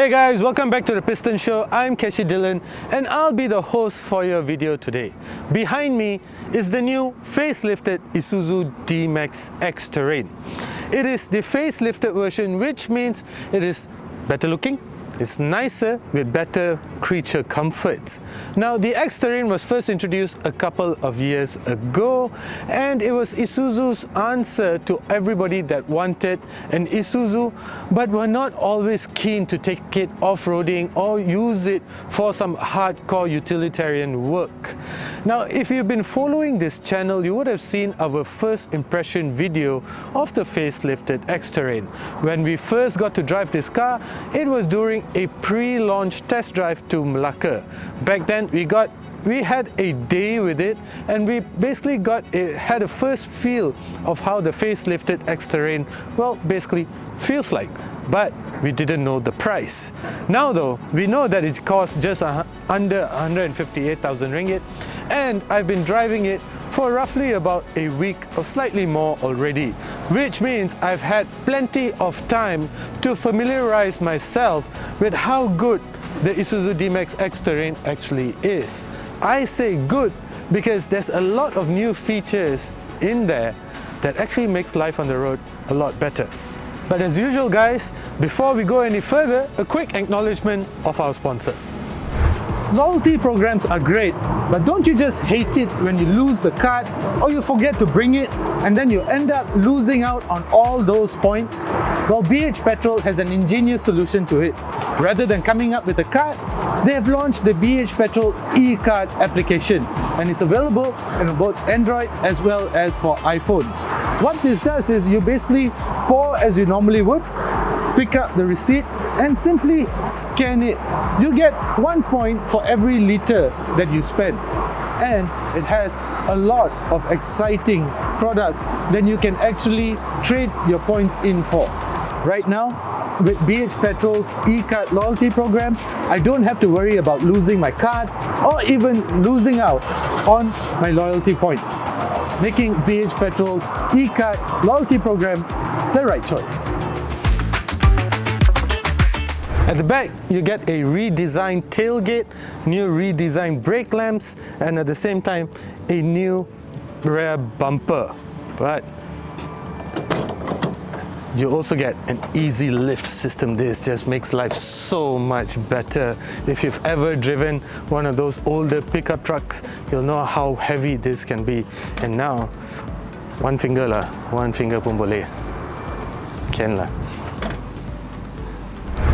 Hey guys, welcome back to the Piston Show. I'm Keshi Dillon and I'll be the host for your video today. Behind me is the new facelifted Isuzu DMax X-Terrain. It is the facelifted version, which means it is better looking, it's nicer with better creature comforts. Now, the X-Terrain was first introduced a couple of years ago and it was Isuzu's answer to everybody that wanted an Isuzu but were not always keen to take it off-roading or use it for some hardcore utilitarian work. Now, if you've been following this channel, you would have seen our first impression video of the facelifted X-Terrain. When we first got to drive this car, it was during a pre-launch test drive to Malacca. Back then we had a day with it and we basically had a first feel of how the facelifted X-Terrain, well, basically feels like. But we didn't know the price. Now though, we know that it costs just under 158,000 ringgit, and I've been driving it for roughly about a week or slightly more already, which means I've had plenty of time to familiarize myself with how good the Isuzu DMax X-Terrain actually is. I say good because there's a lot of new features in there that actually makes life on the road a lot better. But as usual guys, before we go any further, a quick acknowledgement of our sponsor. Loyalty programs are great, but don't you just hate it when you lose the card or you forget to bring it and then you end up losing out on all those points? Well, BH Petrol has an ingenious solution to it. Rather than coming up with a card, they have launched the BH Petrol e-card application, and it's available in both Android as well as for iPhones. What this does is you basically pour as you normally would, pick up the receipt and simply scan it. You get 1 point for every liter that you spend. And it has a lot of exciting products that you can actually trade your points in for. Right now, with BH Petrol's e-card loyalty program, I don't have to worry about losing my card or even losing out on my loyalty points, making BH Petrol's e-card loyalty program the right choice. At the back, you get a redesigned tailgate, new redesigned brake lamps, and at the same time, a new rear bumper. But you also get an easy lift system. This just makes life so much better. If you've ever driven one of those older pickup trucks, you'll know how heavy this can be. And now, one finger pun boleh. Can lah.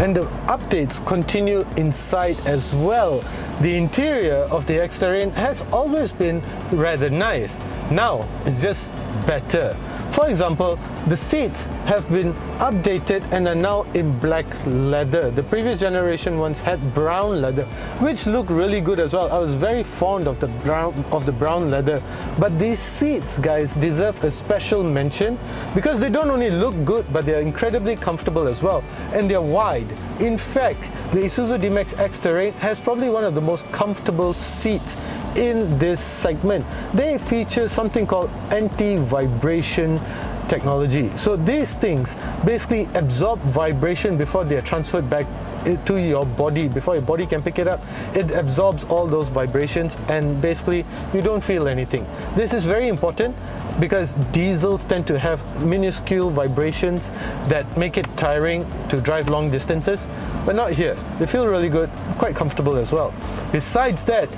And the updates continue inside as well. The interior of the X-Terrain has always been rather nice. Now it's just better. For example, the seats have been updated and are now in black leather. The previous generation ones had brown leather, which looked really good as well. I was very fond of the brown leather. But these seats, guys, deserve a special mention because they don't only look good, but they are incredibly comfortable as well. And they're wide. In fact, the Isuzu DMax X-Terrain has probably one of the most comfortable seats in this segment. They feature something called anti-vibration technology. So these things basically absorb vibration before they are transferred back to your body. Before your body can pick it up, it absorbs all those vibrations and basically you don't feel anything. This is very important because diesels tend to have minuscule vibrations that make it tiring to drive long distances, but not here. They feel really good, quite comfortable as well. Besides that,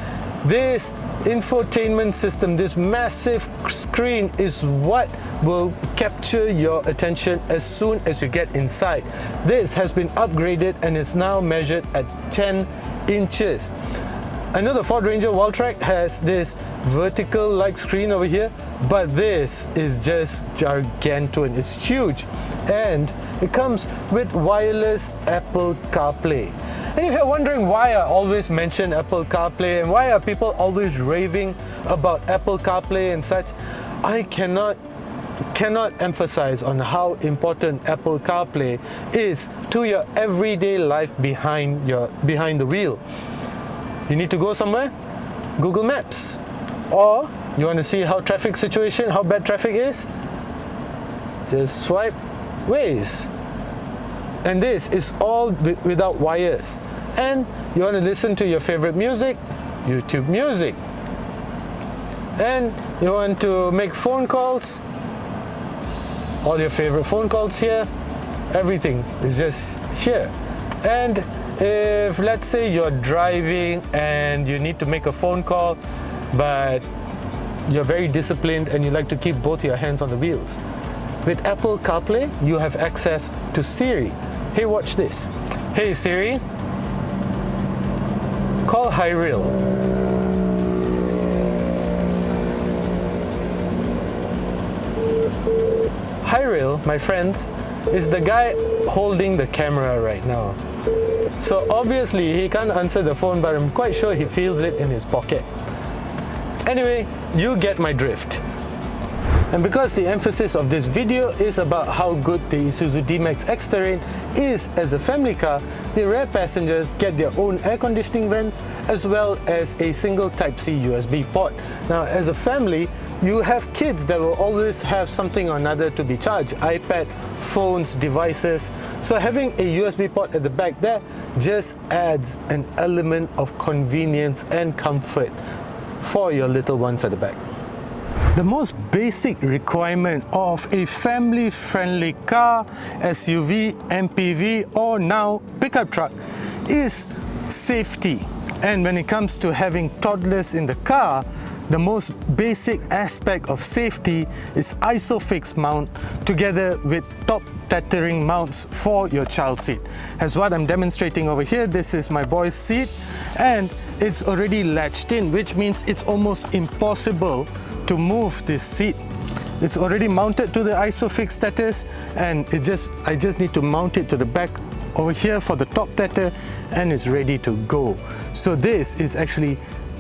this infotainment system, this massive screen, is what will capture your attention as soon as you get inside. This has been upgraded and is now measured at 10 inches. I know the Ford Ranger Walltrack has this vertical-like screen over here, but this is just gargantuan. It's huge, and it comes with wireless Apple CarPlay. And if you're wondering why I always mention Apple CarPlay and why are people always raving about Apple CarPlay and such, I cannot emphasize on how important Apple CarPlay is to your everyday life behind the wheel. You need to go somewhere? Google Maps. Or you want to see how bad traffic is? Just swipe Waze. And this is all without wires. And you want to listen to your favorite music? YouTube Music. And you want to make phone calls? All your favorite phone calls here. Everything is just here. And if, let's say, you're driving and you need to make a phone call, but you're very disciplined and you like to keep both your hands on the wheels, with Apple CarPlay, you have access to Siri. Hey, watch this. Hey Siri, call High Rail. High Rail, my friends, is the guy holding the camera right now. So obviously he can't answer the phone, but I'm quite sure he feels it in his pocket. Anyway, you get my drift. And because the emphasis of this video is about how good the Isuzu D-Max X-Terrain is as a family car, the rear passengers get their own air conditioning vents as well as a single Type-C USB port. Now, as a family, you have kids that will always have something or another to be charged, iPad, phones, devices. So having a USB port at the back there just adds an element of convenience and comfort for your little ones at the back. The most basic requirement of a family-friendly car, SUV, MPV, or now pickup truck is safety. And when it comes to having toddlers in the car, the most basic aspect of safety is ISOFIX mount together with top tethering mounts for your child seat. As what I'm demonstrating over here, this is my boy's seat and it's already latched in, which means it's almost impossible to move this seat. It's already mounted to the ISOFIX tethers and I just need to mount it to the back over here for the top tether and it's ready to go. So this is actually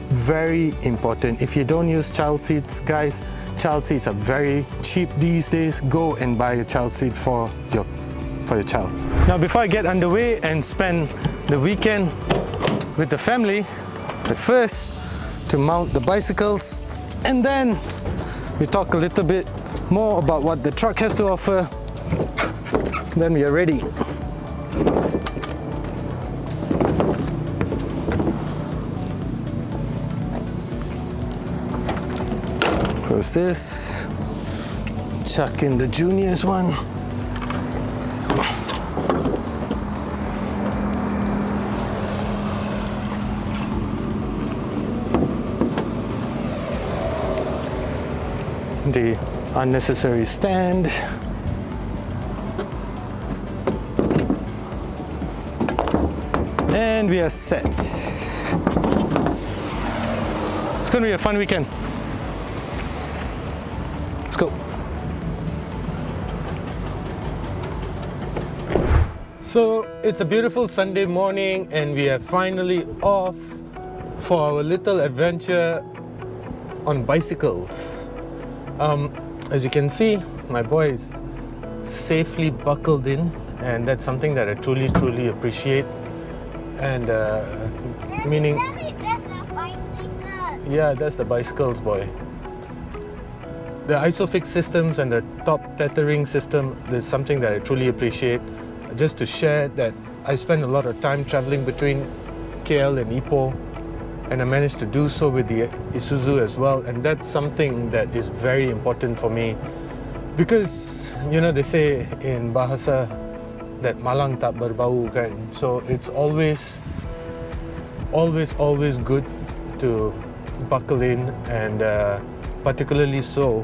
very important. If you don't use child seats, guys, child seats are very cheap these days. Go and buy a child seat for your child. Now, before I get underway and spend the weekend with the family, but first to mount the bicycles, and then we talk a little bit more about what the truck has to offer. Then we are ready. Close this, chuck in the juniors one. The unnecessary stand. And we are set. It's going to be a fun weekend. Let's go. So it's a beautiful Sunday morning and we are finally off for our little adventure on bicycles. As you can see, my boy is safely buckled in, and that's something that I truly appreciate. And meaning, Daddy, that's a bicycle. Yeah, that's the bicycles, boy. The ISOFIX systems and the top tethering system is something that I truly appreciate. Just to share that I spend a lot of time traveling between KL and Ipoh, and I managed to do so with the Isuzu as well, and that's something that is very important for me because, you know, they say in Bahasa that malang tak berbau kan, so it's always good to buckle in, and particularly so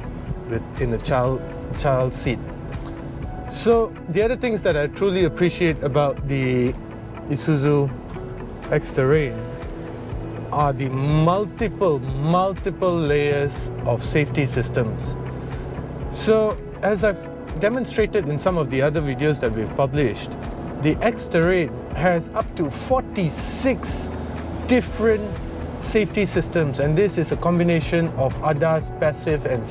in a child seat. So the other things that I truly appreciate about the Isuzu X-Terrain are the multiple layers of safety systems. So as I've demonstrated in some of the other videos that we've published, the X-Terrain has up to 46 different safety systems, and this is a combination of ADAS, passive and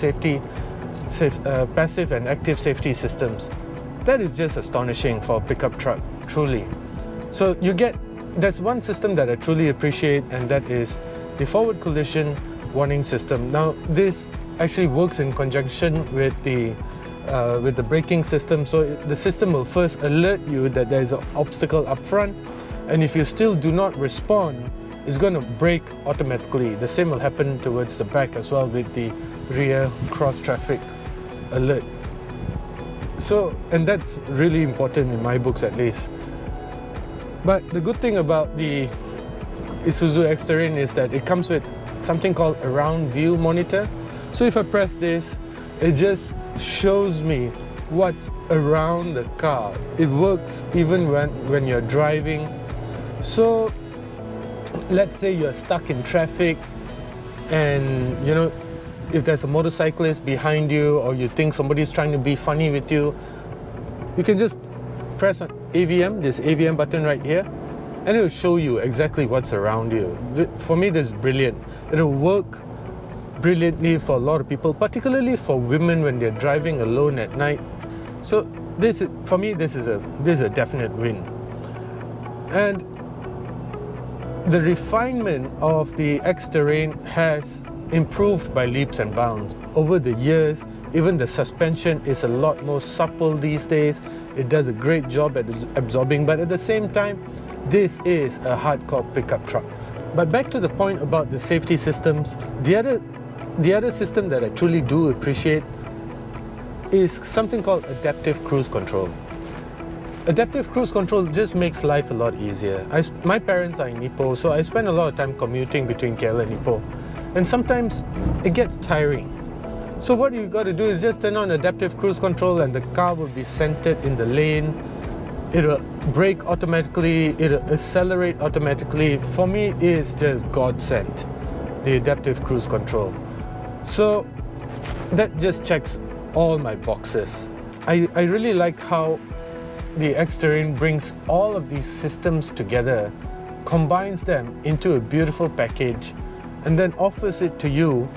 active safety systems. That is just astonishing for a pickup truck, truly. So that's one system that I truly appreciate, and that is the forward collision warning system. Now, this actually works in conjunction with the with the braking system. So the system will first alert you that there is an obstacle up front, and if you still do not respond, it's going to brake automatically. The same will happen towards the back as well with the rear cross traffic alert. So, and that's really important in my books at least. But the good thing about the Isuzu X-Terrain is that it comes with something called a round view monitor. So if I press this, it just shows me what's around the car. It works even when you're driving. So let's say you're stuck in traffic and you know, if there's a motorcyclist behind you or you think somebody's trying to be funny with you, you can just press on AVM, this AVM button right here, and it will show you exactly what's around you. For me, this is brilliant. It'll work brilliantly for a lot of people, particularly for women when they're driving alone at night. So this is, for me, this is a definite win. And the refinement of the X-Terrain has improved by leaps and bounds. Over the years, even the suspension is a lot more supple these days. It does a great job at absorbing, but at the same time, this is a hardcore pickup truck. But back to the point about the safety systems, the other system that I truly do appreciate is something called adaptive cruise control. Adaptive cruise control just makes life a lot easier. My parents are in Ipoh, so I spend a lot of time commuting between KL and Ipoh. And sometimes it gets tiring. So what you got to do is just turn on adaptive cruise control and the car will be centered in the lane. It'll brake automatically, it'll accelerate automatically. For me, it's just godsend, the adaptive cruise control. So that just checks all my boxes. I really like how the X-Terrain brings all of these systems together, combines them into a beautiful package, and then offers it to you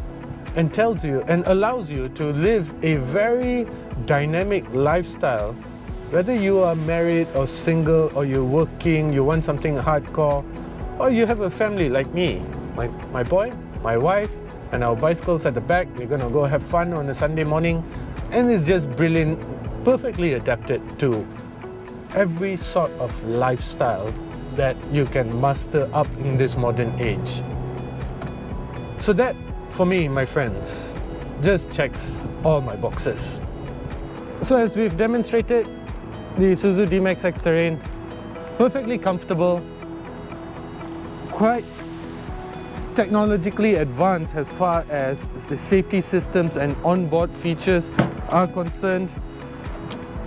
and tells you and allows you to live a very dynamic lifestyle, whether you are married or single or you're working, you want something hardcore, or you have a family like me, my boy, my wife, and our bicycles at the back. We're gonna go have fun on a Sunday morning, and it's just brilliant, perfectly adapted to every sort of lifestyle that you can muster up in this modern age. So that, for me, my friends, just checks all my boxes. So as we've demonstrated, the Isuzu DMax X-Terrain, perfectly comfortable, quite technologically advanced as far as the safety systems and onboard features are concerned.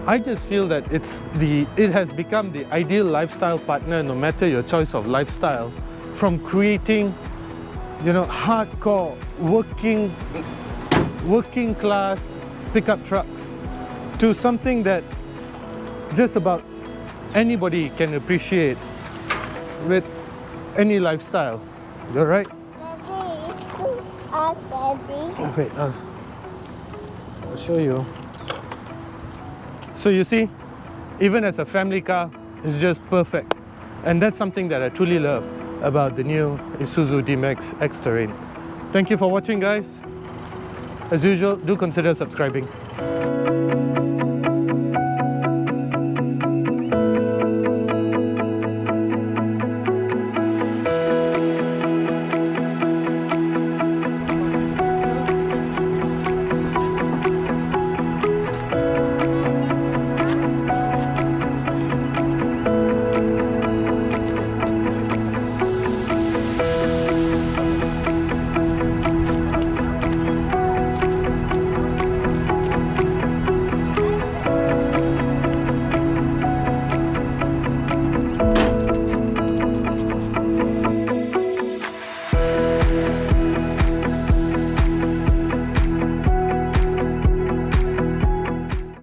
I just feel that it has become the ideal lifestyle partner, no matter your choice of lifestyle, from creating, you know, hardcore working class pickup trucks to something that just about anybody can appreciate with any lifestyle. You're right? Daddy. Oh, wait, I'll show you. So you see, even as a family car, it's just perfect. And that's something that I truly love about the new Isuzu DMax X-Terrain. Thank you for watching, guys. As usual, do consider subscribing.